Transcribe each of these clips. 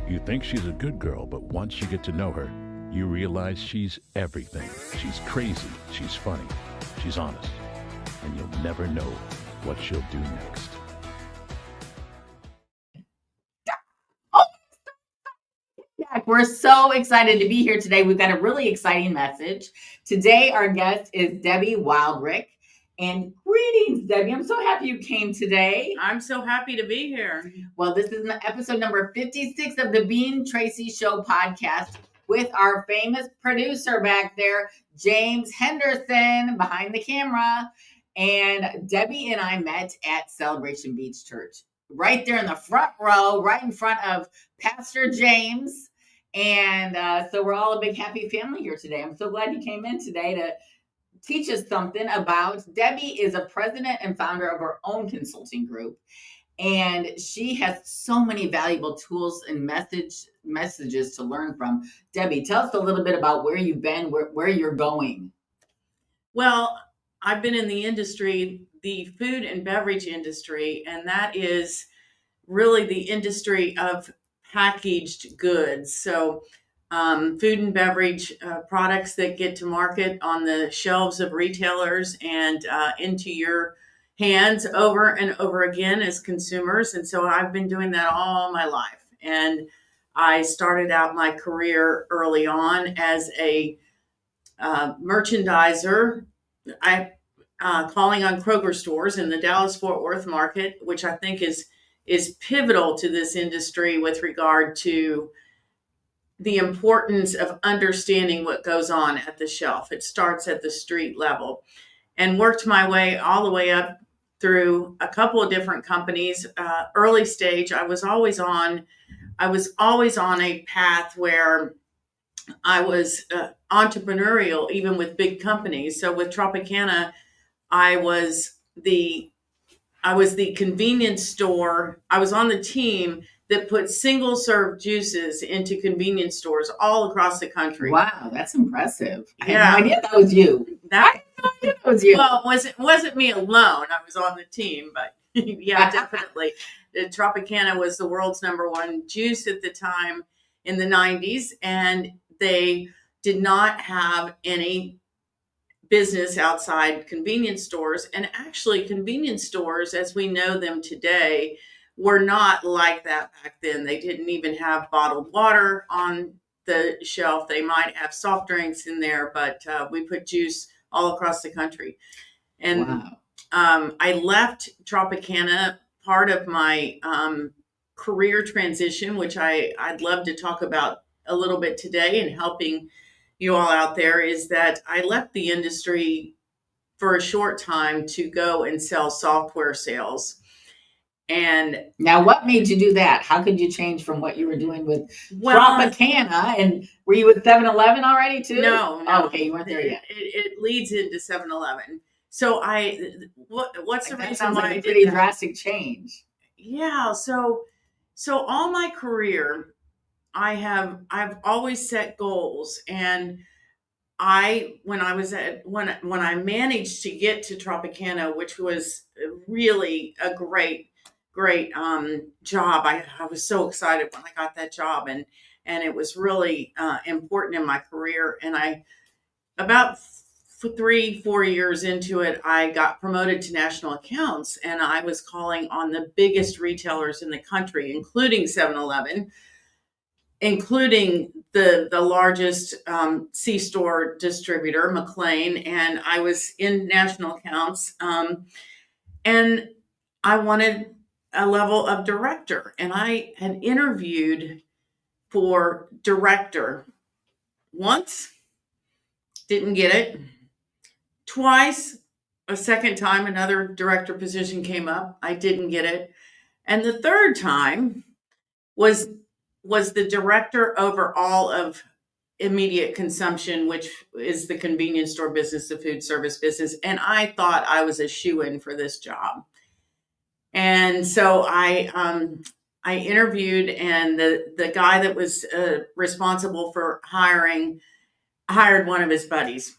You think she's a good girl, but once you get to know her, you realize she's everything. She's crazy, she's funny, she's honest, and you'll never know what she'll do next. We're so excited to be here today. We've got a really exciting message. Today, our guest is Debbie Wildrick. And greetings, Debbie. I'm so happy you came today. I'm so happy to be here. Well, this is episode number 56 of the Being Tracy Show podcast with our famous producer back there, James Henderson, behind the camera. And Debbie and I met at Celebration Beach Church, right there in the front row, right in front of Pastor James. And so we're all a big happy family here today. I'm so glad you came in today to teach us something about. Debbie is a president and founder of her own consulting group, and she has so many valuable tools and messages to learn from. Debbie, tell us a little bit about where you've been, where you're going. Well, I've been in the industry, the food and beverage industry, and that is really the industry of packaged goods. So food and beverage products that get to market on the shelves of retailers and into your hands over and over again as consumers. And so I've been doing that all my life. And I started out my career early on as a merchandiser. Calling on Kroger stores in the Dallas-Fort Worth market, which I think is pivotal to this industry with regard to the importance of understanding what goes on at the shelf. It starts at the street level, and worked my way all the way up through a couple of different companies. Early stage, I was always on a path where I was entrepreneurial, even with big companies. So with Tropicana, I was the convenience store. I was on the team that put single serve juices into convenience stores all across the country. Wow, that's impressive. Yeah. I had no idea that was you. That was you. Well, it wasn't me alone. I was on the team, but yeah, definitely. The Tropicana was the world's #1 juice at the time in the 90s, and they did not have any business outside convenience stores. And actually, convenience stores, as we know them today, were not like that back then. They didn't even have bottled water on the shelf. They might have soft drinks in there, but we put juice all across the country. And wow. I left Tropicana, part of my career transition, which I'd love to talk about a little bit today, and helping you all out there, is that I left the industry for a short time to go and sell software sales. And now, what made you do that? How could you change from what you were doing with Tropicana? And were you with 7-Eleven already too? No. Oh, okay, you weren't there yet. It leads into 7-Eleven. So what's the reason sounds why like I a did pretty that? drastic change? Yeah. So all my career, I've always set goals, and when I managed to get to Tropicana, which was really a great job. I was so excited when I got that job, and it was really important in my career. And about 3-4 years into it, I got promoted to national accounts, and I was calling on the biggest retailers in the country, including 7-Eleven, including the largest C-store distributor, McLean, and I was in national accounts, and I wanted a level of director, and I had interviewed for director once, didn't get it. Twice, a second time, another director position came up, I didn't get it. And the third time was the director over all of immediate consumption, which is the convenience store business, the food service business. And I thought I was a shoo-in for this job. And so I interviewed, and the guy that was responsible for hired one of his buddies,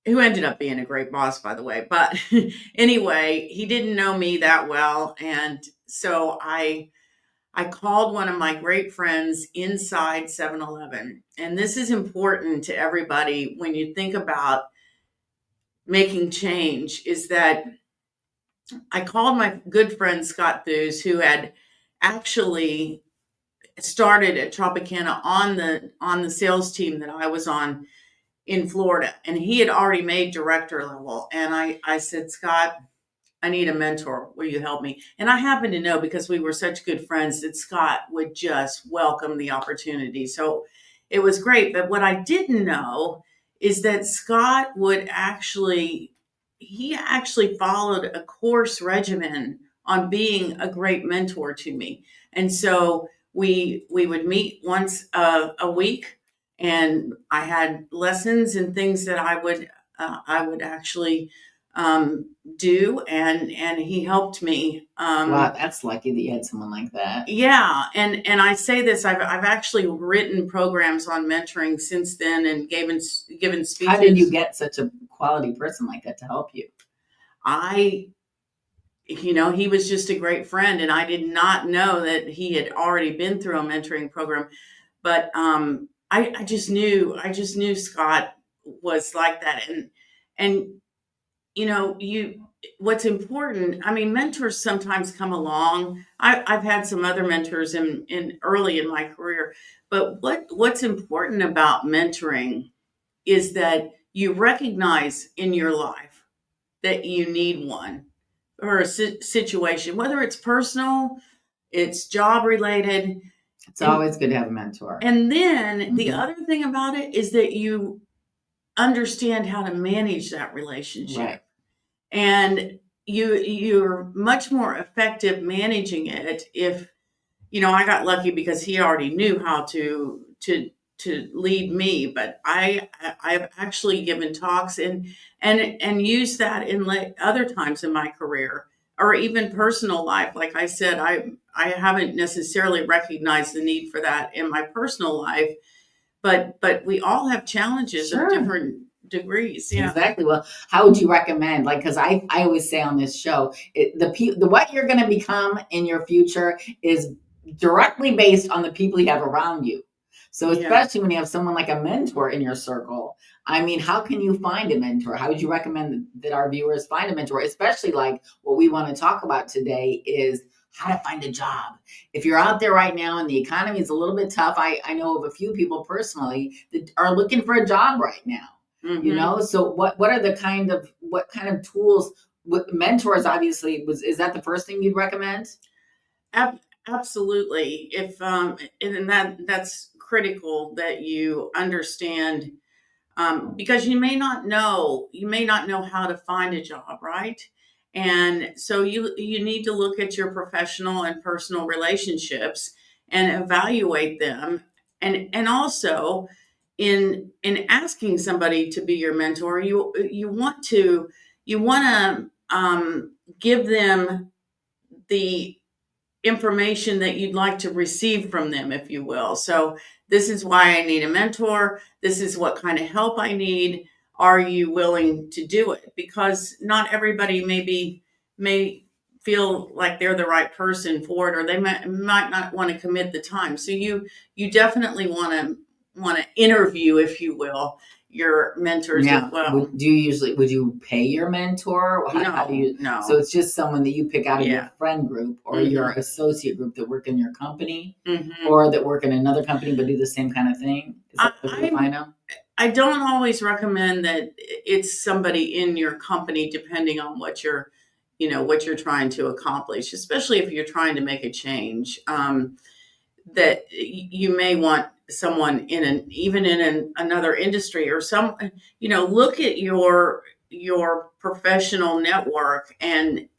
who ended up being a great boss, by the way. But anyway, he didn't know me that well. And so I I called one of my great friends inside 7-Eleven. And this is important to everybody when you think about making change, is that I called my good friend Scott Thews, who had actually started at Tropicana on the sales team that I was on in Florida, and he had already made director level. And I said, Scott, I need a mentor. Will you help me? And I happen to know, because we were such good friends, that Scott would just welcome the opportunity. So it was great. But what I didn't know is that Scott he actually followed a course regimen on being a great mentor to me. And so we would meet once a week, and I had lessons and things that I would actually do, and he helped me. Wow, that's lucky that you had someone like that. Yeah, and I say this, I've actually written programs on mentoring since then, and given speeches. How did you get such a quality person like that to help you? He was just a great friend, and I did not know that he had already been through a mentoring program. But I just knew Scott was like that, and what's important. I mean, mentors sometimes come along. I've had some other mentors in early in my career, but what's important about mentoring is that you recognize in your life that you need one, or a situation, whether it's personal, it's job related. It's always good to have a mentor. And then the other thing about it is that you understand how to manage that relationship. Right. And you're much more effective managing it if, I got lucky because he already knew how to lead me, but I've actually given talks and used that in other times in my career, or even personal life. Like I said, I haven't necessarily recognized the need for that in my personal life, but we all have challenges of different degrees. Yeah. Exactly. Well, how would you recommend? Like, because I always say on this show, the what you're going to become in your future is directly based on the people you have around you. So especially when you have someone like a mentor in your circle, I mean, how can you find a mentor? How would you recommend that our viewers find a mentor? Especially like what we want to talk about today is how to find a job. If you're out there right now and the economy is a little bit tough, I know of a few people personally that are looking for a job right now. So what are what kind of tools with mentors? Obviously, is that the first thing you'd recommend? Absolutely. If and that's critical that you understand, because you may not know how to find a job, right? And so you need to look at your professional and personal relationships and evaluate them, and also in asking somebody to be your mentor, you want to give them the information that you'd like to receive from them, if you will. So this is why I need a mentor. This is what kind of help I need. Are you willing to do it? Because not everybody may feel like they're the right person for it, or they might not want to commit the time. So you definitely want to interview, if you will, your mentors as well. Would you pay your mentor? How do you? No. So it's just someone that you pick out of your friend group or your associate group that work in your company, or that work in another company but do the same kind of thing. Is that what you find out? I don't always recommend that it's somebody in your company, depending on what you're trying to accomplish, especially if you're trying to make a change. That you may want someone in another industry, or look at your professional network and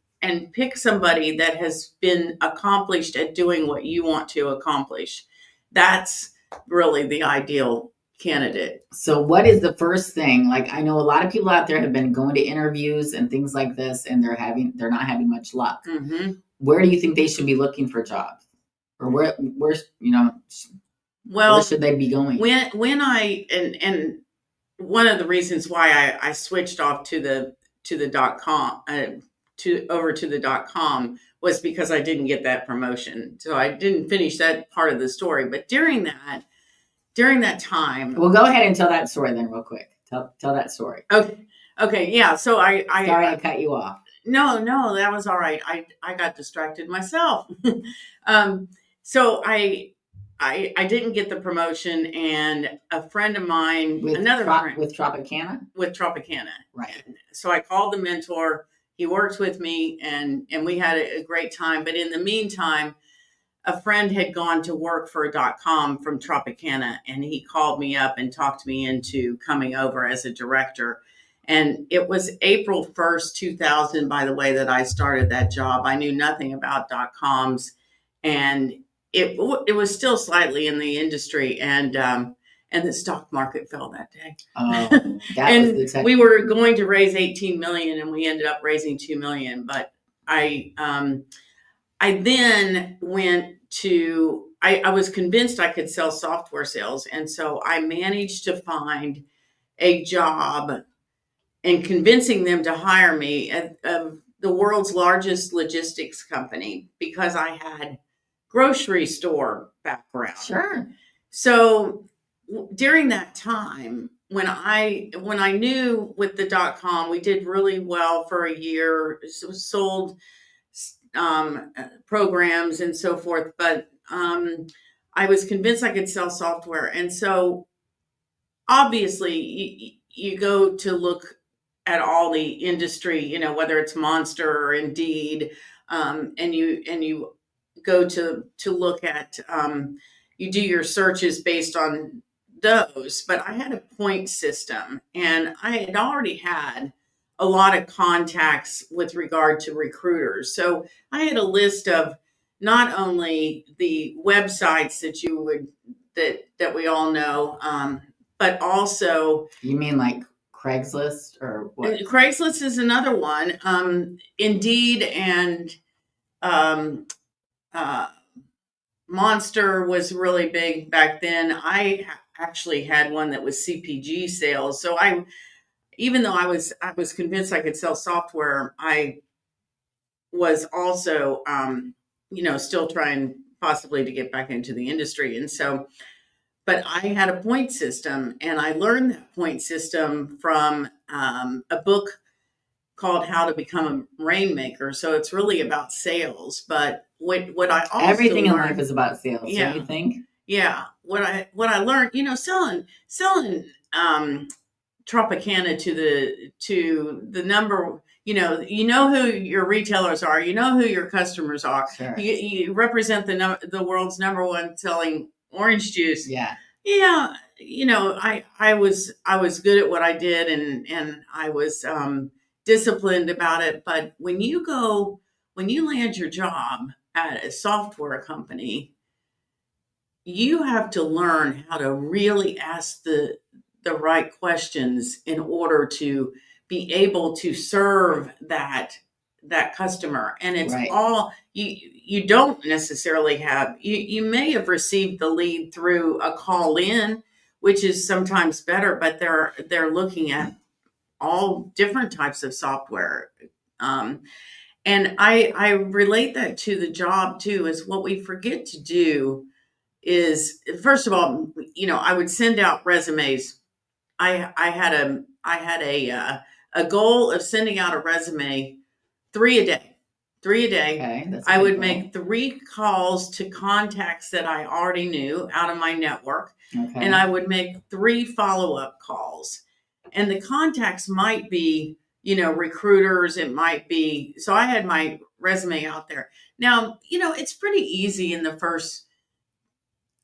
pick somebody that has been accomplished at doing what you want to accomplish. That's really the ideal candidate. So what is the first thing? Like, I know a lot of people out there have been going to interviews and things like this, and they're not having much luck. Where do you think they should be looking for jobs? Or where should they be going? When I and one of the reasons why I switched off to the .com over to the .com was because I didn't get that promotion. So I didn't finish that part of the story. But during that time, Well, go ahead and tell that story then, real quick. Tell that story. Okay, yeah. So Sorry, I cut you off. No, that was all right. I got distracted myself. So I didn't get the promotion, and a friend of mine, With Tropicana? With Tropicana. Right. So I called the mentor. He worked with me, and we had a great time. But in the meantime, a friend had gone to work for a .com from Tropicana, and he called me up and talked me into coming over as a director. And it was April 1st, 2000, by the way, that I started that job. I knew nothing about .coms, and it was still slightly in the industry, and the stock market fell that day. Oh, and we were going to raise 18 million, and we ended up raising 2 million. But I then went to, I was convinced I could sell software sales. And so I managed to find a job and convincing them to hire me at the world's largest logistics company because I had grocery store background. Sure. So during that time, when I knew with the .com, we did really well for a year, sold programs and so forth, but I was convinced I could sell software. And so obviously you go to look at all the industry, whether it's Monster or Indeed, and you go to look at, you do your searches based on those. But I had a point system, and I had already had a lot of contacts with regard to recruiters. So I had a list of not only the websites that we all know, but also. You mean like Craigslist or what? Craigslist is another one. Indeed and Monster was really big back then. I actually had one that was CPG sales. So even though I was convinced I could sell software, I was also, still trying possibly to get back into the industry. And so, but I had a point system, and I learned that point system from a book called How to Become a Rainmaker. So it's really about sales. But what I also everything learned, in life is about sales. Yeah. Don't you think? Yeah. What I learned, selling Tropicana to the number, who your retailers are, who your customers are. Sure. You represent the world's number one selling orange juice. Yeah. Yeah. I was good at what I did, and I was disciplined about it. But when you land your job at a software company, you have to learn how to really ask the right questions in order to be able to serve that customer. And it's right. all you don't necessarily have. You may have received the lead through a call in, which is sometimes better, but they're looking at all different types of software. And I relate that to the job too, is what we forget to do is, first of all, I would send out resumes. I had a goal of sending out a resume 3 a day. Okay, I would make 3 calls to contacts that I already knew out of my network. Okay. And I would make 3 follow-up calls. And the contacts might be, recruiters. It might be, so I had my resume out there. Now, it's pretty easy in the first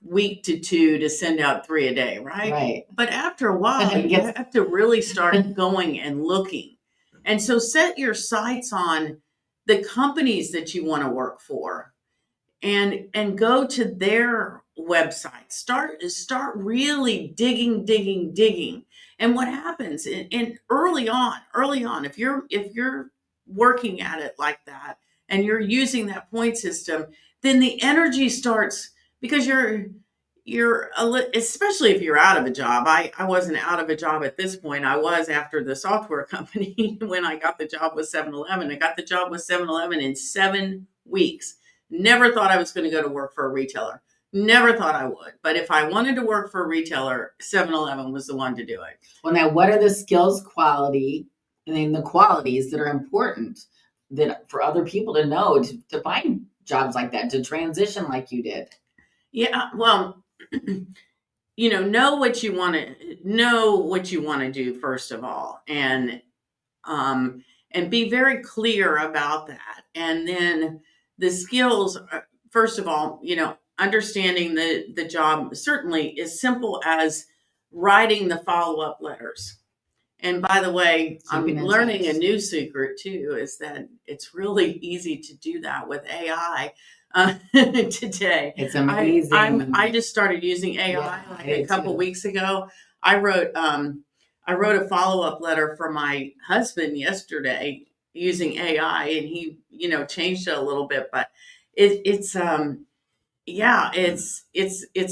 week to 2 to send out 3 a day, right? Right. But after a while, you have to really start going and looking. And so set your sights on the companies that you want to work for, and go to their website. Start really digging. And what happens in early on, if you're working at it like that and you're using that point system, then the energy starts, because especially if you're out of a job. I wasn't out of a job at this point. I was after the software company when I got the job with 7-Eleven. I got the job with 7-Eleven in 7 weeks. Never thought I was going to go to work for a retailer. Never thought I would. But if I wanted to work for a retailer, 7-Eleven was the one to do it. Well, now, what are the skills, quality, and then the qualities that are important that for other people to know to find jobs like that, to transition like you did? Yeah, well, know what you want to do first of all, and be very clear about that. And then the skills, first of all, understanding the job certainly as simple as writing the follow-up letters. And by the way, I'm learning a new secret too, is that it's really easy to do that with AI today. It's amazing. I just started using AI a couple weeks ago. I wrote a follow-up letter for my husband yesterday using AI, and he, changed it a little bit, but it's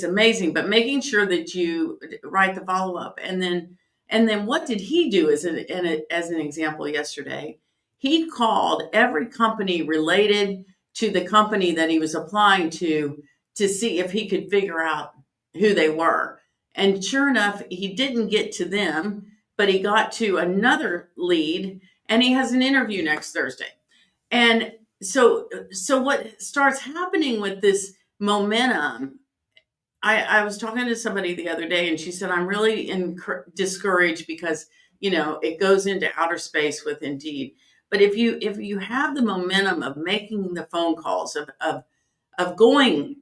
amazing. But making sure that you write the follow-up, and then what did he do as an example yesterday? He called every company related to the company that he was applying to see if he could figure out who they were. And sure enough, he didn't get to them, but he got to another lead, and he has an interview next Thursday. And so what starts happening with this momentum, I was talking to somebody the other day, and she said, I'm really discouraged because, it goes into outer space with Indeed. But if you have the momentum of making the phone calls, of going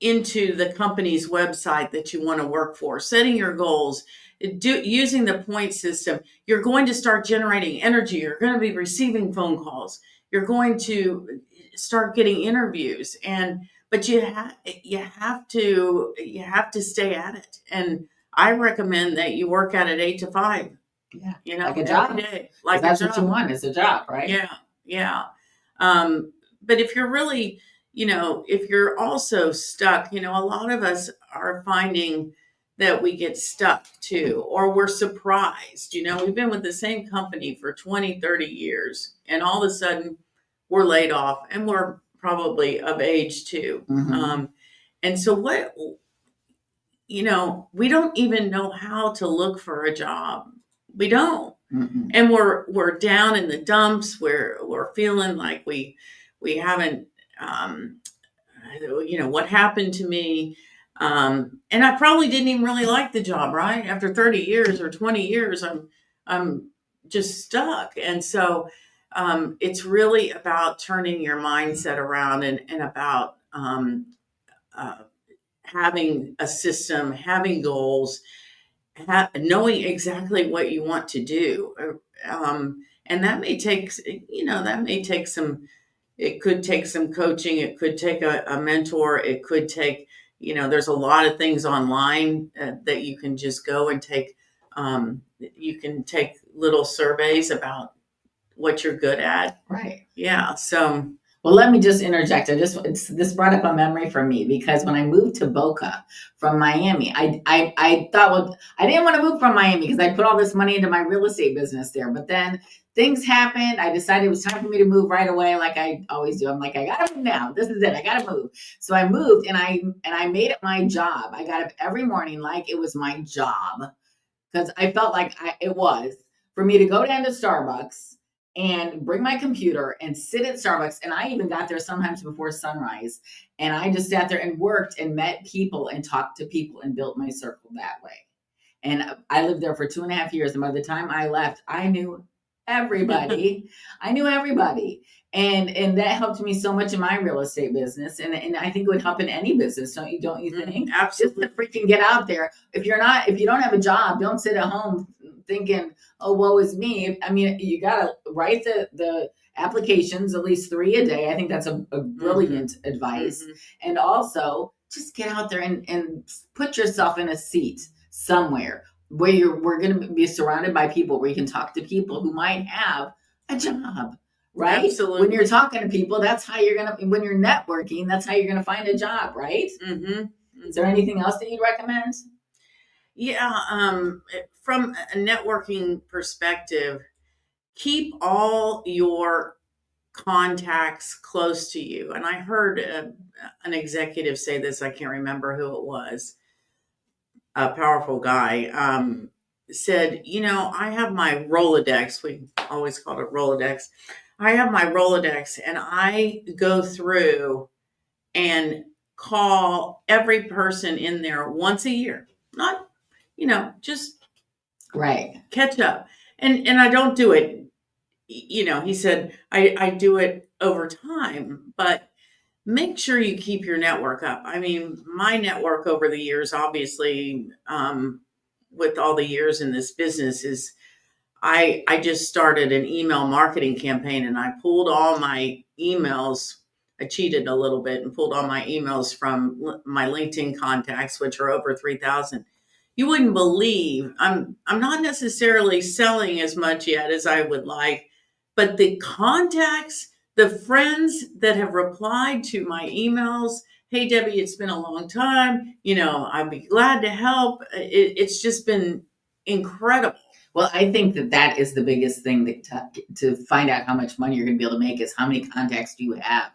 into the company's website that you want to work for, setting your goals, using the point system, you're going to start generating energy. You're going to be receiving phone calls. You're going to start getting interviews, but you have to stay at it. And I recommend that you work at it 8 to 5. Yeah, like a job. Every day, that's what you want, is a job, right? Yeah. But if you're really, if you're also stuck, a lot of us are finding that we get stuck too, or we're surprised. We've been with the same company for 20, 30 years, and all of a sudden we're laid off, and we're probably of age too. Mm-hmm. And so we don't even know how to look for a job. We don't. Mm-hmm. And we're down in the dumps. We're feeling like we haven't, what happened to me. And I probably didn't even really like the job, right? After 30 years or 20 years, I'm just stuck. And so it's really about turning your mindset around and about having a system, having goals, knowing exactly what you want to do. And that may take some, it could take some coaching. It could take a mentor. It could take, there's a lot of things online that you can just go and take. You can take little surveys about what you're good at. Right. Yeah. So. Well, let me just interject. This brought up a memory for me, because when I moved to Boca from Miami, I thought, well, I didn't want to move from Miami because I put all this money into my real estate business there. But then things happened. I decided it was time for me to move right away, like I always do. I'm like, I gotta move now. This is it. I gotta move. So I moved, and I made it my job. I got up every morning like it was my job, because I felt like it was for me to go down to Starbucks and bring my computer and sit at Starbucks. And I even got there sometimes before sunrise. And I just sat there and worked and met people and talked to people and built my circle that way. And I lived there for 2.5 years. And by the time I left, I knew everybody. And that helped me so much in my real estate business. And I think it would help in any business. Don't you think? Absolutely. Just to freaking get out there. If you don't have a job, don't sit at home thinking, oh, woe is me. I mean, you got to write the applications, at least 3 a day. I think that's a brilliant advice. Mm-hmm. And also just get out there and put yourself in a seat somewhere where we're going to be surrounded by people, where you can talk to people who might have a job, right? Absolutely. When you're talking to people, that's how when you're networking, that's how you're going to find a job, right? Mm-hmm. Is there anything else that you'd recommend? Yeah, from a networking perspective, keep all your contacts close to you. And I heard an executive say this, I can't remember who it was, a powerful guy, said, I have my Rolodex. We always called it Rolodex. I have my Rolodex, and I go through and call every person in there once a year. Not, just Right. catch up. And I don't do it, he said, I do it over time, but make sure you keep your network up. I mean, my network over the years, obviously, with all the years in this business, is I just started an email marketing campaign, and I pulled all my emails. I cheated a little bit and pulled all my emails from my LinkedIn contacts, which are over 3,000. You wouldn't believe, I'm not necessarily selling as much yet as I would like, but the contacts, the friends that have replied to my emails, hey, Debbie, it's been a long time. I'd be glad to help. It's just been incredible. Well, I think that is the biggest thing to find out how much money you're going to be able to make is how many contacts do you have?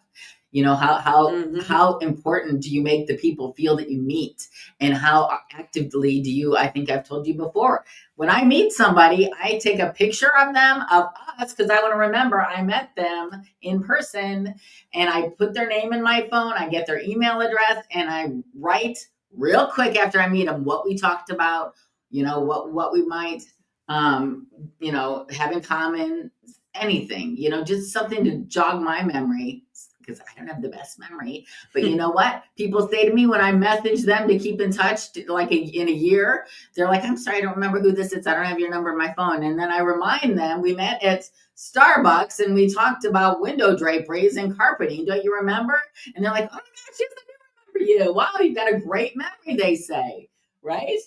How important do you make the people feel that you meet, and how actively do you, I think I've told you before, when I meet somebody, I take a picture of them, of us, because I want to remember I met them in person, and I put their name in my phone, I get their email address, and I write real quick after I meet them what we talked about, what we might, have in common, anything, just something to jog my memory, because I don't have the best memory. But you know what? People say to me when I message them to keep in touch, like in a year, they're like, I'm sorry, I don't remember who this is. I don't have your number in my phone. And then I remind them we met at Starbucks and we talked about window draperies and carpeting. Don't you remember? And they're like, oh my gosh, yes, I do remember you. Wow, you've got a great memory, they say. Right?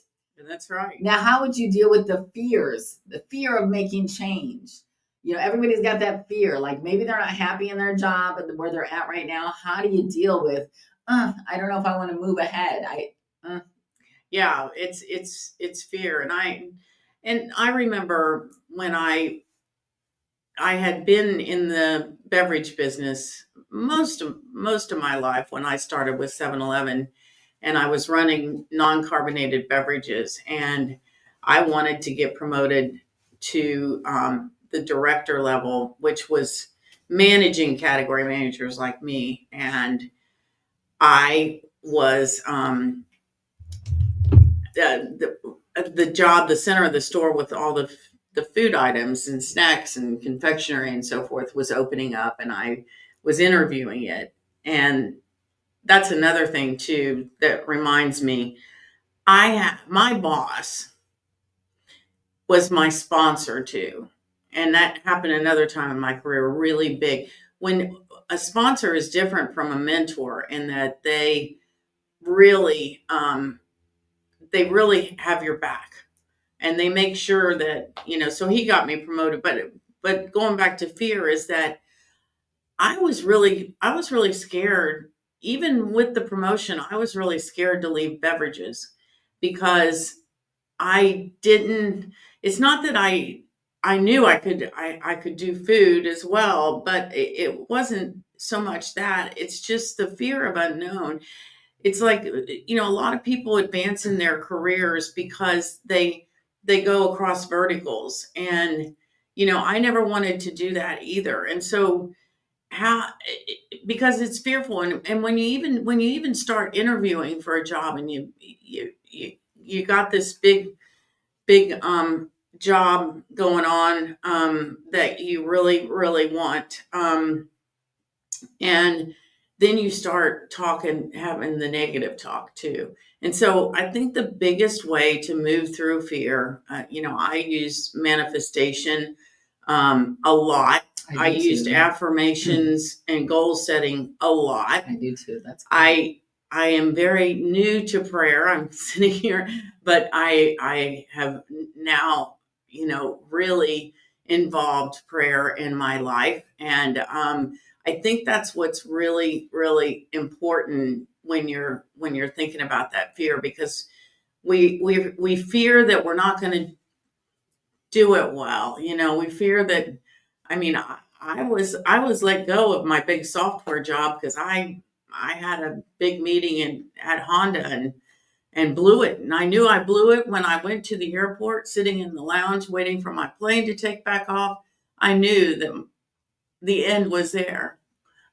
That's right. Now, how would you deal with the fear of making change? Everybody's got that fear, like maybe they're not happy in their job and where they're at right now. How do you deal with, I don't know if I want to move ahead. Yeah, it's fear. And I remember when I had been in the beverage business most of my life when I started with 7-Eleven, and I was running non-carbonated beverages, and I wanted to get promoted to the director level, which was managing category managers like me. And I was the job, the center of the store with all the food items and snacks and confectionery and so forth was opening up, and I was interviewing it. And that's another thing too that reminds me, my boss was my sponsor too. And that happened another time in my career, really big. When a sponsor is different from a mentor in that they really have your back, and they make sure that, so he got me promoted. But going back to fear is that I was really scared. Even with the promotion, I was really scared to leave beverages because it's not that I knew I could do food as well, but it wasn't so much that. It's just the fear of unknown. It's like, a lot of people advance in their careers because they go across verticals, and, I never wanted to do that either. And so because it's fearful. And when you even start interviewing for a job, and you got this big job going on that you really want, and then you start having the negative talk too. And so I think the biggest way to move through fear, I use manifestation a lot. I used affirmations and goal setting a lot. I do too. That's good. I am very new to prayer. I'm sitting here, but I have now, really involved prayer in my life. And I think that's what's really, really important when you're thinking about that fear, because we fear that we're not going to do it well. We fear that. I mean, I was let go of my big software job because I had a big meeting at Honda and blew it. And I knew I blew it when I went to the airport, sitting in the lounge waiting for my plane to take back off. I knew that the end was there.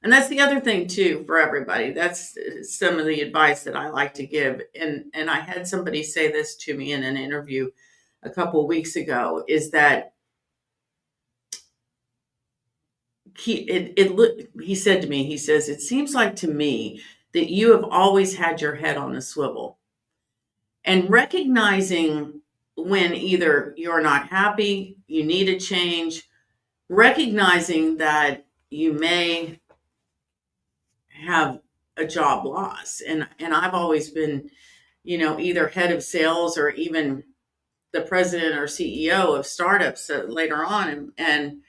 And that's the other thing too for everybody. That's some of the advice that I like to give. And I had somebody say this to me in an interview a couple of weeks ago, is that he said to me, he says, "It seems like to me that you have always had your head on a swivel." And recognizing when either you're not happy, you need a change, recognizing that you may have a job loss. And I've always been, either head of sales or even the president or CEO of startups later on. And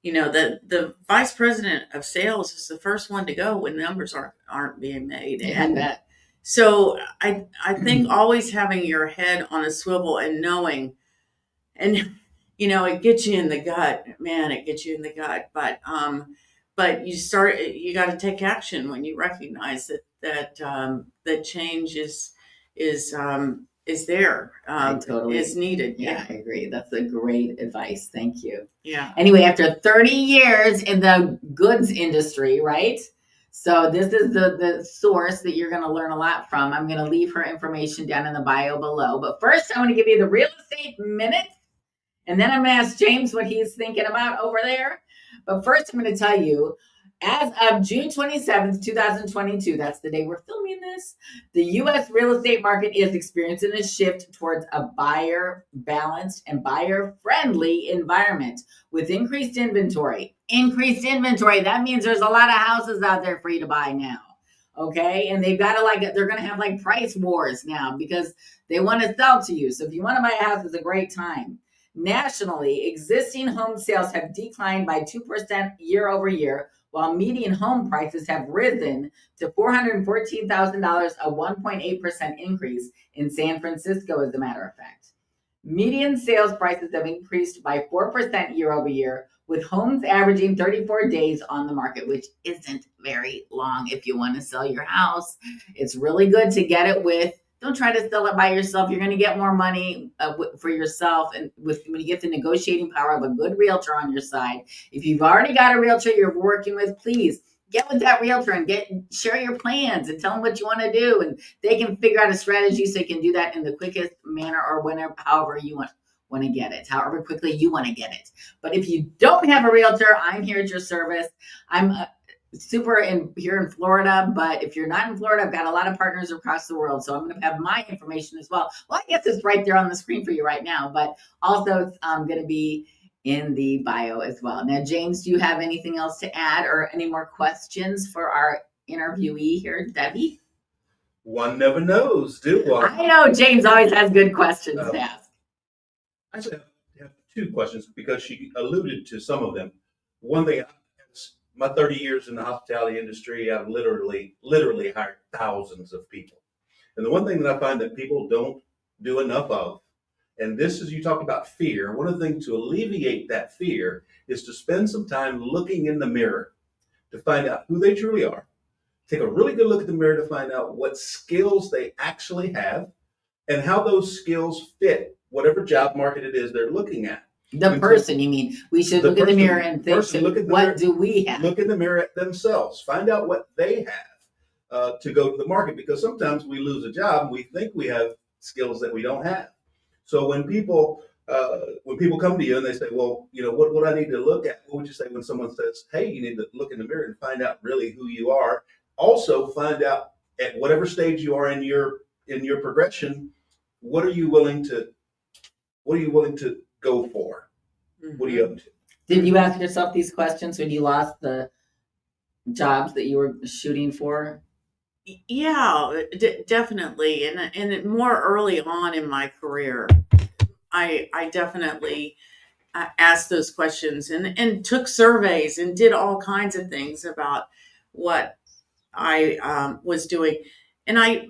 the vice president of sales is the first one to go when numbers aren't being made. Yeah, and I bet. So I think always having your head on a swivel and knowing, and it gets you in the gut, man. It gets you in the gut, but you got to take action when you recognize that change is there, Totally is needed. Yeah, I agree. That's a great advice. Thank you. Yeah. Anyway, after 30 years in the goods industry, right? So this is the source that you're going to learn a lot from. I'm going to leave her information down in the bio below. But first, I want to give you the real estate minute. And then I'm going to ask James what he's thinking about over there. But first, I'm going to tell you, as of June 27th, 2022, that's the day we're filming this, the U.S. real estate market is experiencing a shift towards a buyer-balanced and buyer-friendly environment with increased inventory. Increased inventory, that means there's a lot of houses out there for you to buy now. Okay, and they've got to they're going to have price wars now because they want to sell to you. So if you want to buy a house, it's a great time. Nationally, existing home sales have declined by 2% year over year, while median home prices have risen to $414,000, a 1.8% increase in San Francisco, as a matter of fact. Median sales prices have increased by 4% year over year, with homes averaging 34 days on the market, which isn't very long if you want to sell your house. It's really good to get it with. Don't try to sell it by yourself. You're going to get more money for yourself, and when you get the negotiating power of a good realtor on your side. If you've already got a realtor you're working with, please get with that realtor and share your plans and tell them what you want to do, and they can figure out a strategy so you can do that in the quickest manner or however you want to get it, however quickly you want to get it. But if you don't have a realtor, I'm here at your service. I'm super here in Florida, but if you're not in Florida, I've got a lot of partners across the world, so I'm going to have my information as well. Well, I guess it's right there on the screen for you right now, but also it's going to be in the bio as well. Now, James, do you have anything else to add or any more questions for our interviewee here, Debbie? One never knows, do one. I know James always has good questions to ask. I actually have two questions because she alluded to some of them. One thing, my 30 years in the hospitality industry, I've literally hired thousands of people. And the one thing that I find that people don't do enough of, and this is, you talk about fear. One of the things to alleviate that fear is to spend some time looking in the mirror to find out who they truly are. Take a really good look at the mirror to find out what skills they actually have and how those skills fit whatever job market it is they're looking at. The person, you mean? We should look in the mirror and think, what do we have? Look in the mirror at themselves. Find out what they have to go to the market, because sometimes we lose a job and we think we have skills that we don't have. So when people come to you and they say, well, what would I need to look at? What would you say when someone says, hey, you need to look in the mirror and find out really who you are? Also find out at whatever stage you are in your progression, what are you willing to go for? Mm-hmm. What are you up to? Did you ask yourself these questions when you lost the jobs that you were shooting for? Yeah, definitely. And more early on in my career, I definitely asked those questions and took surveys and did all kinds of things about what I was doing. And I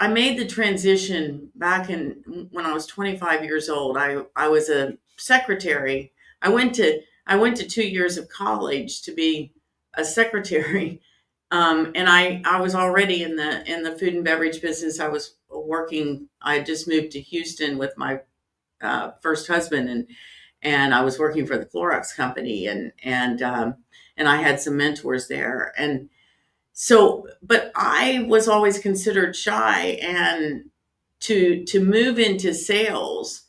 made the transition back when I was 25 years old. I was a secretary. I went to 2 years of college to be a secretary. And I was already in the food and beverage business. I was working. I had just moved to Houston with my first husband, and I was working for the Clorox company, and I had some mentors there. And so, but I was always considered shy, and to move into sales,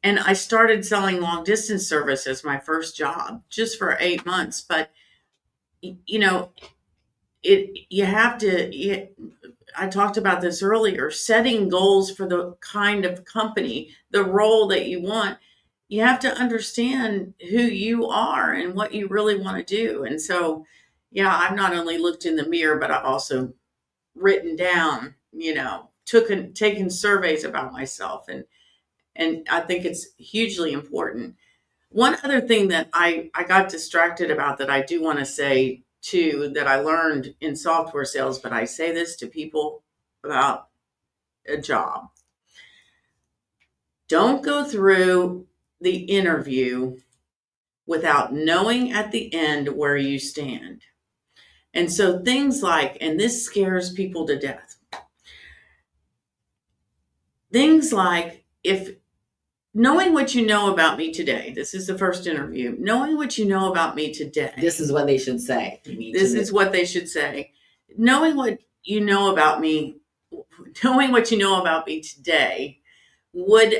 and I started selling long distance service as my first job just for 8 months. But you know, you have to. I talked about this earlier. Setting goals for the kind of company, the role that you want. You have to understand who you are and what you really want to do. And so, yeah, I've not only looked in the mirror, but I've also written down, taken surveys about myself, and I think it's hugely important. One other thing that I got distracted about that I do want to say too, that I learned in software sales, but I say this to people about a job. Don't go through the interview without knowing at the end where you stand. And so things like, and this scares people to death, things like, if knowing what you know about me today, this is the first interview, knowing what you know about me today. This is what they should say. This is what they should say. Knowing what you know about me today, would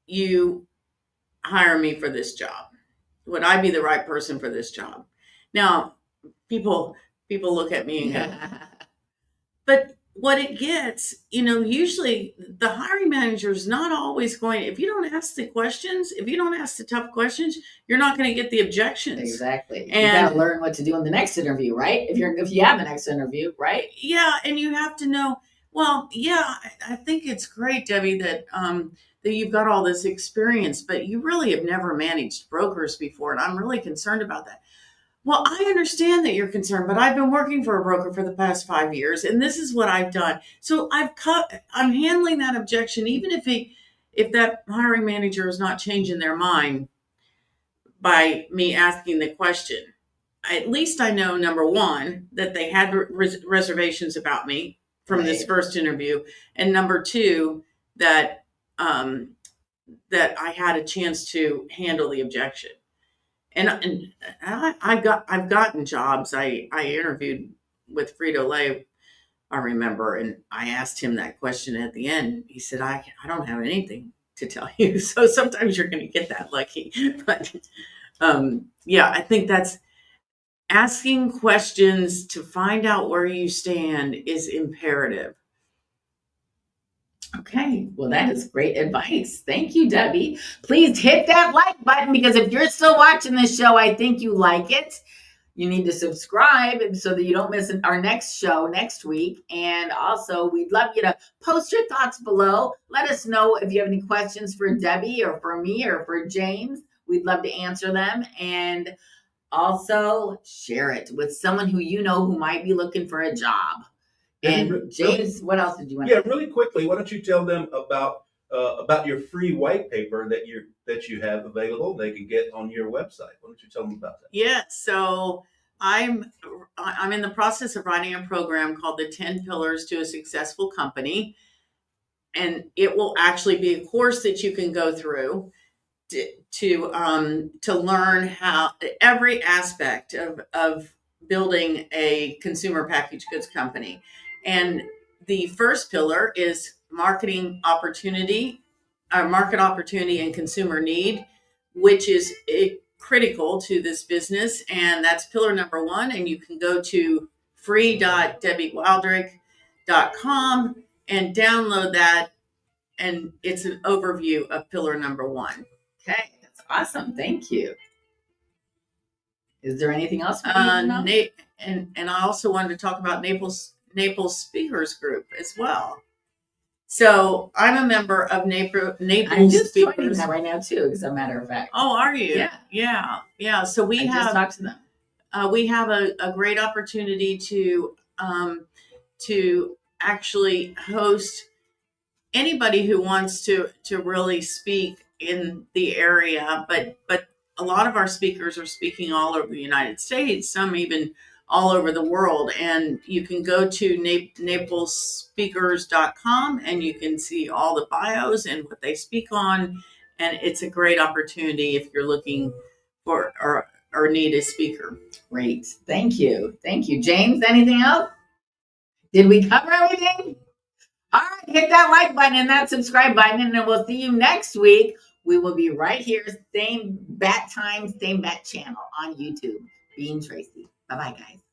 you hire me for this job? Would I be the right person for this job? Now, people look at me and go, but what it gets, usually the hiring manager is not always going, if you don't ask the questions, if you don't ask the tough questions, you're not going to get the objections. Exactly. And you got to learn what to do in the next interview, right? If you have the next interview, right? Yeah. And you have to know, well, yeah, I think it's great, Debbie, that you've got all this experience, but you really have never managed brokers before. And I'm really concerned about that. Well, I understand that you're concerned, but I've been working for a broker for the past 5 years, and this is what I've done. So I'm handling that objection, even if that hiring manager is not changing their mind by me asking the question. At least I know, number one, that they had reservations about me from this first interview, and number two, that I had a chance to handle the objection. And I've gotten jobs. I interviewed with Frito-Lay, I remember, and I asked him that question at the end. He said, I don't have anything to tell you. So sometimes you're going to get that lucky. But yeah, I think that's asking questions to find out where you stand is imperative. Okay, well, that is great advice. Thank you, Debbie. Please hit that like button, because if you're still watching this show, I think you like it. You need to subscribe so that you don't miss our next show next week. And also, we'd love you to post your thoughts below. Let us know if you have any questions for Debbie or for me or for James. We'd love to answer them. And also share it with someone who who might be looking for a job. And James, what else did you want to say? Really quickly, why don't you tell them about your free white paper that you have available? They can get on your website. Why don't you tell them about that? Yeah, so I'm in the process of writing a program called the 10 Pillars to a Successful Company, and it will actually be a course that you can go through to learn how every aspect of building a consumer packaged goods company. And the first pillar is market opportunity and consumer need, which is critical to this business. And that's pillar number 1. And you can go to free.debbiewildrick.com and download that. And it's an overview of pillar number 1. Okay, that's awesome. Thank you. Is there anything else we need to know? And I also wanted to talk about Naples Speakers Group as well. So I'm a member of Naples I'm just Speakers. joining that right now too, as a matter of fact. Oh, are you? Yeah. Yeah. So I just talked to them. we have a great opportunity to actually host anybody who wants to really speak in the area, but a lot of our speakers are speaking all over the United States, some even all over the world. And you can go to naplesspeakers.com and you can see all the bios and what they speak on. And it's a great opportunity if you're looking for or need a speaker. Great. Thank you. Thank you. James, anything else? Did we cover everything? All right, hit that like button and that subscribe button, and then we'll see you next week. We will be right here, same bat time, same bat channel on YouTube. Being Tracy. Bye-bye, guys.